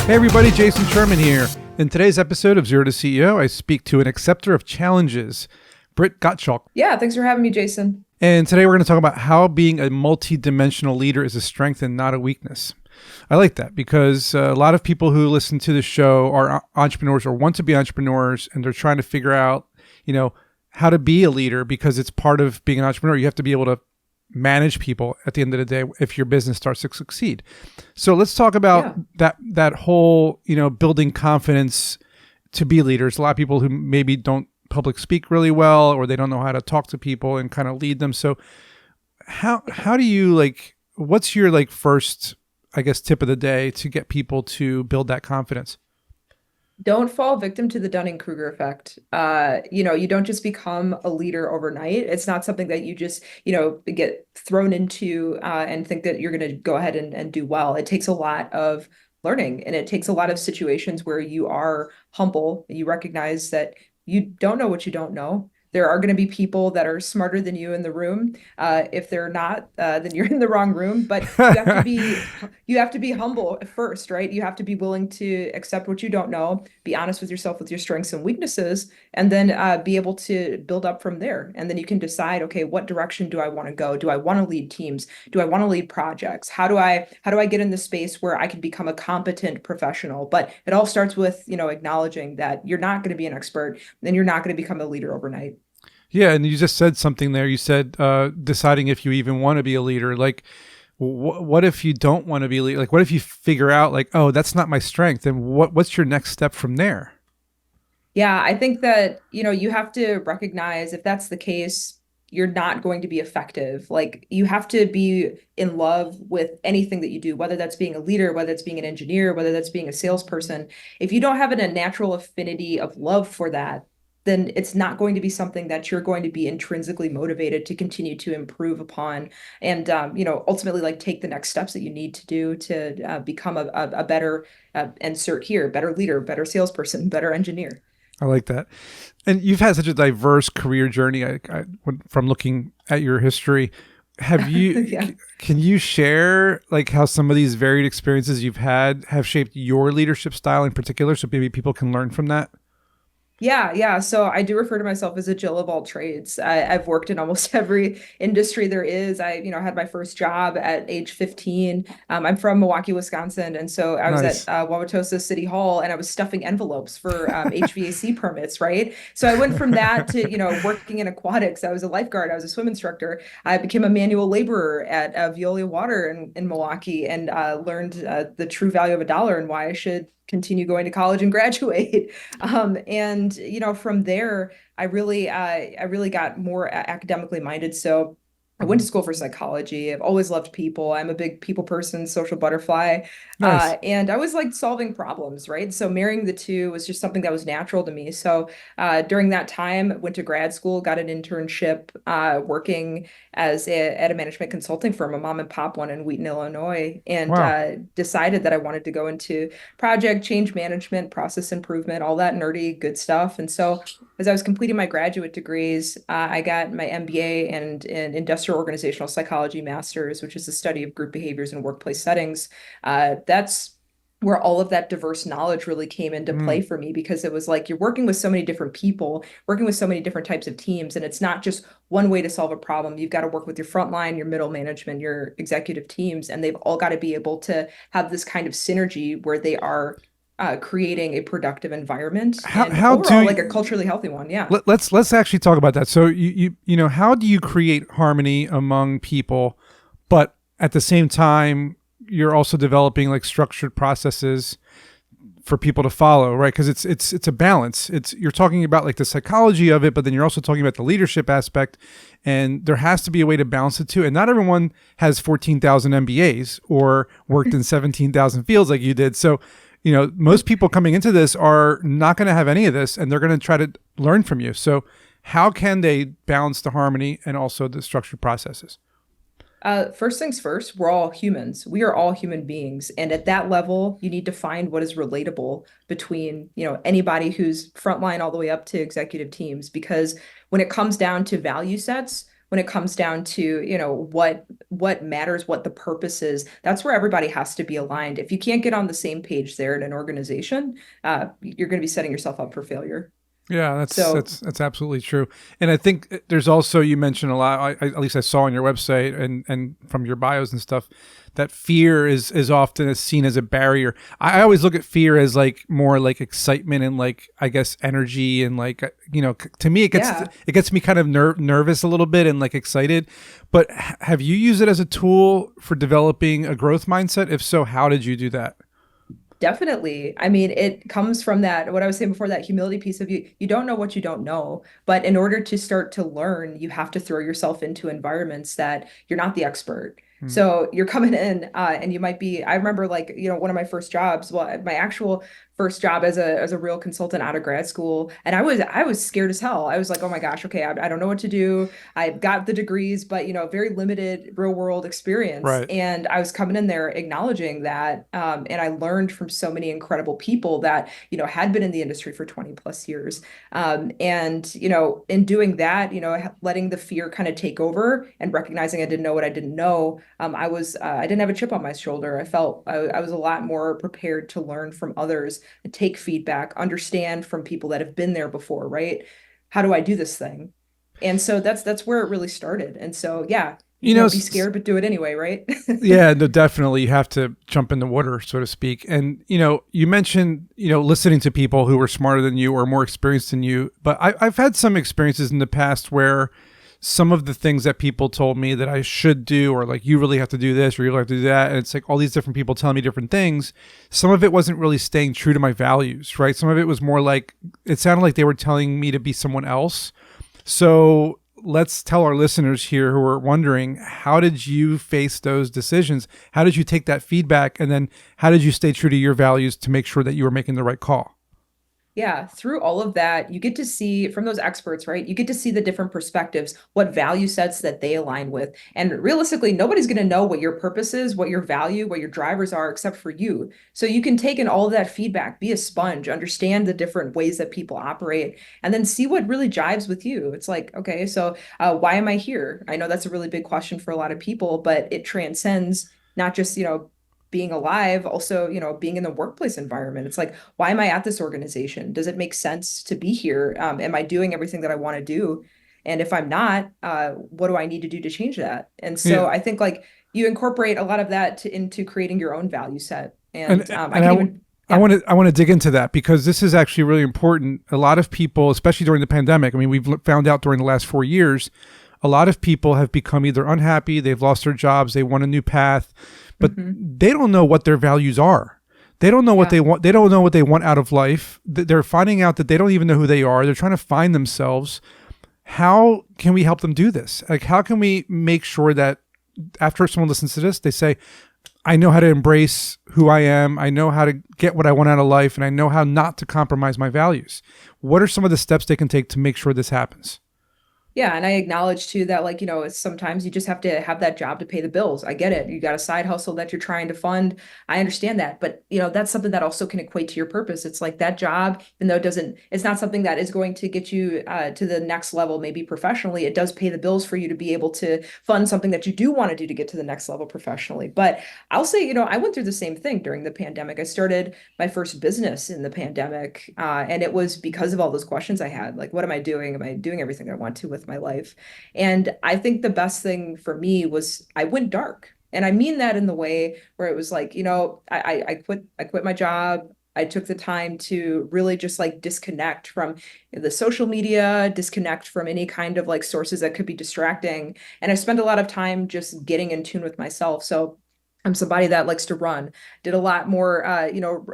Hey everybody, Jason Sherman here. In today's episode of Zero to CEO, I speak to an acceptor of challenges, Britt Gottschalk. Yeah, thanks for having me, Jason. And today we're going to talk about how being a multidimensional leader is a strength and not a weakness. I like that because a lot of people who listen to the show are entrepreneurs or want to be entrepreneurs, and they're trying to figure out, how to be a leader because it's part of being an entrepreneur. You have to be able to manage people at the end of the day if your business starts to succeed. So let's talk about that whole, building confidence to be leaders. A lot of people who maybe don't public speak really well, or they don't know how to talk to people and kind of lead them. So how do you what's your first, I guess, tip of the day to get people to build that confidence? Don't fall victim to the Dunning-Kruger effect. You don't just become a leader overnight. It's not something that you just, get thrown into and think that you're going to go ahead and do well. It takes a lot of learning, and it takes a lot of situations where you are humble. You recognize that you don't know what you don't know. There are going to be people that are smarter than you in the room. If they're not, then you're in the wrong room. But you have to be humble at first, right? You have to be willing to accept what you don't know, be honest with yourself with your strengths and weaknesses, and then be able to build up from there. And then you can decide, okay, what direction do I want to go? Do I want to lead teams? Do I want to lead projects? How do I get in the space where I can become a competent professional? But it all starts with, acknowledging that you're not going to be an expert, and you're not going to become a leader overnight. Yeah, and you just said something there. You said deciding if you even want to be a leader. What if you don't want to be a leader? What if you figure out oh, that's not my strength? And what's your next step from there? Yeah, I think that, you have to recognize if that's the case, you're not going to be effective. You have to be in love with anything that you do, whether that's being a leader, whether it's being an engineer, whether that's being a salesperson. If you don't have a natural affinity of love for that, then it's not going to be something that you're going to be intrinsically motivated to continue to improve upon and, ultimately take the next steps that you need to do to become a better, insert here, better leader, better salesperson, better engineer. I like that. And you've had such a diverse career journey from looking at your history. Have you, Yeah. Can you share how some of these varied experiences you've had have shaped your leadership style in particular, so maybe people can learn from that? Yeah. So I do refer to myself as a Jill of all trades. I've worked in almost every industry there is. I had my first job at age 15. I'm from Milwaukee, Wisconsin. And so I was Nice. at Wauwatosa City Hall, and I was stuffing envelopes for HVAC permits, right? So I went from that to, working in aquatics. I was a lifeguard. I was a swim instructor. I became a manual laborer at Veolia Water in Milwaukee, and learned the true value of a dollar and why I should continue going to college and graduate. And from there, I really got more academically minded. So I went to school for psychology. I've always loved people. I'm a big people person, social butterfly. Nice. And I always liked solving problems, right? So marrying the two was just something that was natural to me. So during that time, went to grad school, got an internship working at a management consulting firm, a mom and pop one in Wheaton, Illinois, and Wow. decided that I wanted to go into project change management, process improvement, all that nerdy good stuff. And so as I was completing my graduate degrees, I got my MBA and in industrial organizational psychology master's, which is the study of group behaviors in workplace settings. That's where all of that diverse knowledge really came into play for me, because it was you're working with so many different people, working with so many different types of teams, and it's not just one way to solve a problem. You've got to work with your frontline, your middle management, your executive teams, and they've all got to be able to have this kind of synergy where they are creating a productive environment and How do overall a you, culturally healthy one. Yeah. let's actually talk about that. So how do you create harmony among people, but at the same time you're also developing structured processes for people to follow, right? Because it's a balance. You're talking about the psychology of it, but then you're also talking about the leadership aspect, and there has to be a way to balance it too. And not everyone has 14,000 MBAs or worked in 17,000 fields like you did. So most people coming into this are not going to have any of this, and they're going to try to learn from you. So how can they balance the harmony and also the structured processes? First things first, we're all humans. We are all human beings. And at that level, you need to find what is relatable between, anybody who's frontline all the way up to executive teams. Because when it comes down to value sets, when it comes down to, what matters, what the purpose is, that's where everybody has to be aligned. If you can't get on the same page there in an organization, you're going to be setting yourself up for failure. Yeah, that's So that's that's absolutely true. And I think there's also, you mentioned a lot. At least I saw on your website and from your bios and stuff, that fear is often as seen as a barrier. I always look at fear as like more like excitement and like, I guess, energy and like, to me yeah, it gets me kind of nervous a little bit and like excited. But have you used it as a tool for developing a growth mindset? If so, how did you do that? definitely. I mean, it comes from that, what I was saying before, that humility piece of you don't know what you don't know. But in order to start to learn, you have to throw yourself into environments that you're not the expert. Hmm. So you're coming in, and you might be, I remember, like, one of my first jobs, well, my actual first job as a real consultant out of grad school. And I was scared as hell. I was like, oh my gosh, okay, I don't know what to do. I've got the degrees, but very limited real world experience. Right. And I was coming in there acknowledging that, and I learned from so many incredible people that had been in the industry for 20 plus years. And in doing that, letting the fear kind of take over and recognizing I didn't know what I didn't know. I didn't have a chip on my shoulder. I felt I was a lot more prepared to learn from others, take feedback, understand from people that have been there before, right? How do I do this thing? And so that's where it really started. And so yeah, You know, be scared but do it anyway, right? yeah, no, definitely. You have to jump in the water, so to speak. And, you mentioned, listening to people who were smarter than you or more experienced than you. But I've had some experiences in the past where some of the things that people told me that I should do, or like, you really have to do this or you really have to do that. And it's like all these different people telling me different things. Some of it wasn't really staying true to my values, right? Some of it was more like, it sounded like they were telling me to be someone else. So let's tell our listeners here who are wondering, how did you face those decisions? How did you take that feedback? And then how did you stay true to your values to make sure that you were making the right call? Yeah, through all of that, you get to see from those experts, right? You get to see the different perspectives, what value sets that they align with. And realistically, nobody's going to know what your purpose is, what your value, what your drivers are, except for you. So you can take in all of that feedback, be a sponge, understand the different ways that people operate, and then see what really jives with you. It's like, okay, so why am I here? I know that's a really big question for a lot of people, but it transcends not just, being alive, also, being in the workplace environment. It's like, why am I at this organization? Does it make sense to be here? Am I doing everything that I want to do? And if I'm not, what do I need to do to change that? And so Yeah. I think, like, you incorporate a lot of that into creating your own value set. And, And I and can I, even, I yeah. want to I want to dig into that because this is actually really important. A lot of people, especially during the pandemic, I mean, we've found out during the last 4 years, a lot of people have become either unhappy, they've lost their jobs, they want a new path, but Hmm. they don't know what their values are. They don't know what Yeah. they want. They don't know what they want out of life. They're finding out that they don't even know who they are. They're trying to find themselves. How can we help them do this? Like, how can we make sure that after someone listens to this, they say, I know how to embrace who I am. I know how to get what I want out of life, and I know how not to compromise my values. What are some of the steps they can take to make sure this happens? Yeah, and I acknowledge too that, like, sometimes you just have to have that job to pay the bills. I get it. You got a side hustle that you're trying to fund. I understand that. But, that's something that also can equate to your purpose. It's like that job, even though it's not something that is going to get you to the next level, maybe professionally, it does pay the bills for you to be able to fund something that you do want to do to get to the next level professionally. But I'll say, I went through the same thing during the pandemic. I started my first business in the pandemic, and it was because of all those questions I had. Like, what am I doing? Am I doing everything I want to with my life? And I think the best thing for me was I went dark. And I mean that in the way where it was like, I quit my job. I took the time to really just like disconnect from the social media, disconnect from any kind of like sources that could be distracting. And I spent a lot of time just getting in tune with myself. So I'm somebody that likes to run. Did a lot more,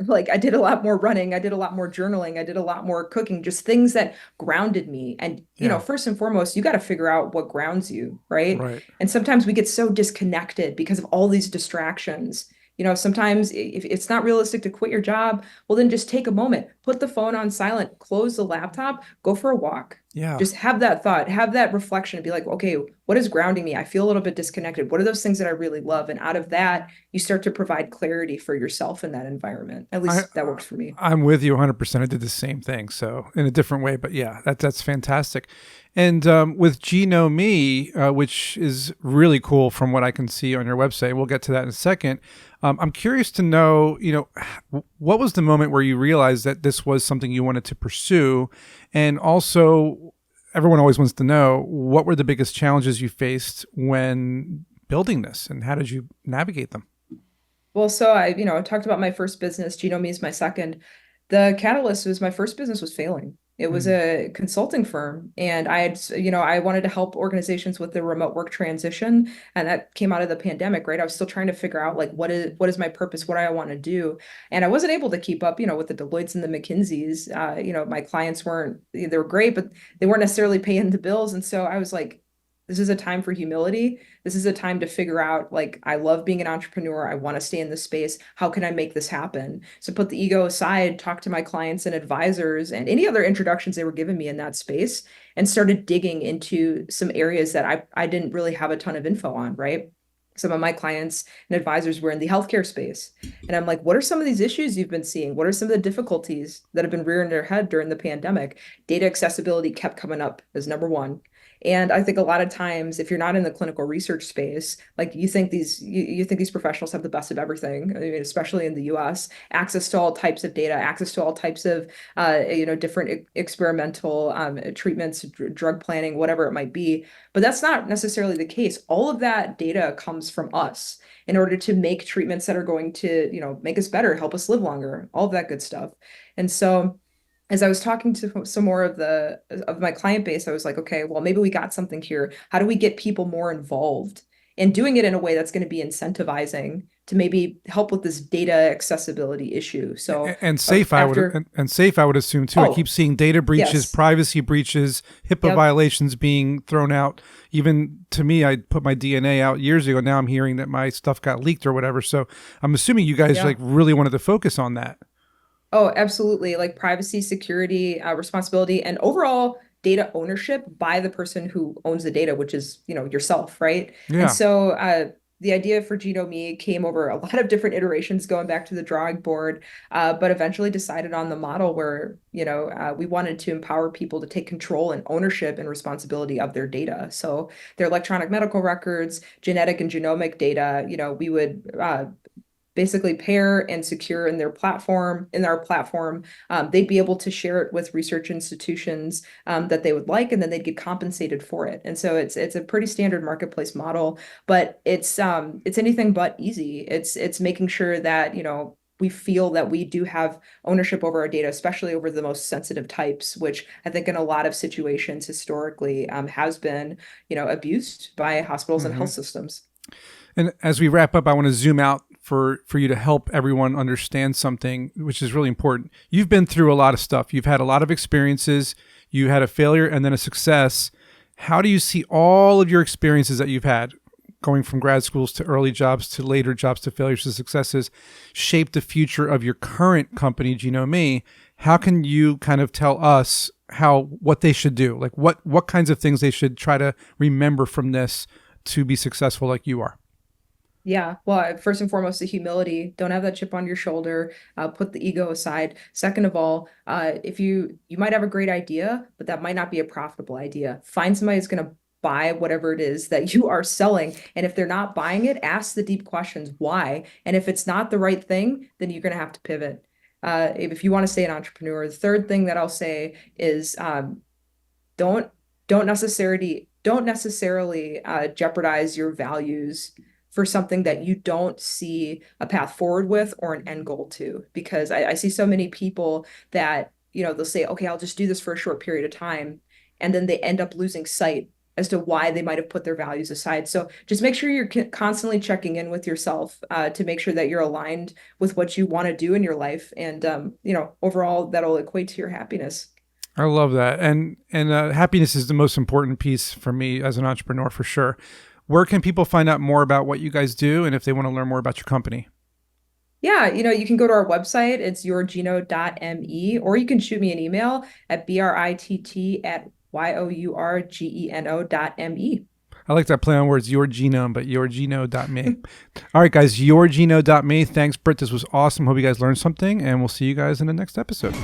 like I did a lot more running. I did a lot more journaling. I did a lot more cooking, just things that grounded me. And, Yeah, first and foremost, you got to figure out what grounds you, right? right. And sometimes we get so disconnected because of all these distractions. Sometimes if it's not realistic to quit your job, well, then just take a moment, put the phone on silent, close the laptop, go for a walk. Yeah. Just have that thought, have that reflection, and be like, okay, what is grounding me? I feel a little bit disconnected. What are those things that I really love? And out of that, you start to provide clarity for yourself in that environment. At I least that works for me. I'm with you 100%. I did the same thing, so in a different way, but yeah, that's fantastic. And with Geno Me, which is really cool from what I can see on your website, we'll get to that in a second. I'm curious to know, what was the moment where you realized that this was something you wanted to pursue, and also, everyone always wants to know what were the biggest challenges you faced when building this, and how did you navigate them? Well, so I talked about my first business. Genome is my second. The catalyst was my first business was failing. It was Mm. a consulting firm, and I wanted to help organizations with the remote work transition, and that came out of the pandemic, right? I was still trying to figure out like what is my purpose, what do I want to do, and I wasn't able to keep up, with the Deloittes and the McKinseys. My clients weren't they were great, but they weren't necessarily paying the bills, and so I was like, this is a time for humility. This is a time to figure out, like, I love being an entrepreneur. I want to stay in this space. How can I make this happen? So put the ego aside, talk to my clients and advisors and any other introductions they were giving me in that space, and started digging into some areas that I didn't really have a ton of info on, right? Some of my clients and advisors were in the healthcare space. And I'm like, what are some of these issues you've been seeing? What are some of the difficulties that have been rearing their head during the pandemic? Data accessibility kept coming up as number one. And I think a lot of times, if you're not in the clinical research space, like you think these professionals have the best of everything. I mean, especially in the U.S., access to all types of data, access to all types of different experimental treatments, drug planning, whatever it might be. But that's not necessarily the case. All of that data comes from us in order to make treatments that are going to, make us better, help us live longer, all of that good stuff. And so as I was talking to some more of my client base, I was like, okay, well, maybe we got something here. How do we get people more involved and doing it in a way that's going to be incentivizing to maybe help with this data accessibility issue? So And safe, I would after, and safe, I would assume too. I keep oh, seeing data breaches, yes, privacy breaches, HIPAA yep, violations being thrown out. Even to me, I put my DNA out years ago. Now I'm hearing that my stuff got leaked or whatever. So I'm assuming you guys like yeah. really wanted to focus on that. Oh, absolutely. Like privacy, security, responsibility, and overall data ownership by the person who owns the data, which is, yourself, right? And Yeah. so the idea for Genome came over a lot of different iterations going back to the drawing board, but eventually decided on the model where, we wanted to empower people to take control and ownership and responsibility of their data. So their electronic medical records, genetic and genomic data, we would basically pair and secure in our platform. They'd be able to share it with research institutions that they would like, and then they'd get compensated for it. And so it's a pretty standard marketplace model, but it's anything but easy. It's making sure that we feel that we do have ownership over our data, especially over the most sensitive types, which I think in a lot of situations historically has been, abused by hospitals and Hmm. health systems. And as we wrap up, I want to zoom out for you to help everyone understand something, which is really important. You've been through a lot of stuff. You've had a lot of experiences. You had a failure and then a success. How do you see all of your experiences that you've had, going from grad schools to early jobs to later jobs to failures to successes, shape the future of your current company, Genome? How can you kind of tell us what they should do? Like what kinds of things they should try to remember from this to be successful like you are? Yeah, well, first and foremost, the humility. Don't have that chip on your shoulder. Put the ego aside. Second of all, if you might have a great idea, but that might not be a profitable idea. Find somebody who's going to buy whatever it is that you are selling. And if they're not buying it, ask the deep questions. Why? And if it's not the right thing, then you're going to have to pivot. If you want to stay an entrepreneur, the third thing that I'll say is don't don't necessarily jeopardize your values for something that you don't see a path forward with or an end goal to. Because I see so many people that, they'll say, okay, I'll just do this for a short period of time. And then they end up losing sight as to why they might have put their values aside. So just make sure you're constantly checking in with yourself to make sure that you're aligned with what you want to do in your life. And, overall, that'll equate to your happiness. I love that, and happiness is the most important piece for me as an entrepreneur for sure. Where can people find out more about what you guys do, and if they want to learn more about your company? Yeah, you can go to our website. It's yourgeno.me, or you can shoot me an email at britt yourgeno.me. I like that play on words, your genome, but yourgeno.me. All right, guys, yourgeno.me. Thanks, Britt. This was awesome. Hope you guys learned something, and we'll see you guys in the next episode.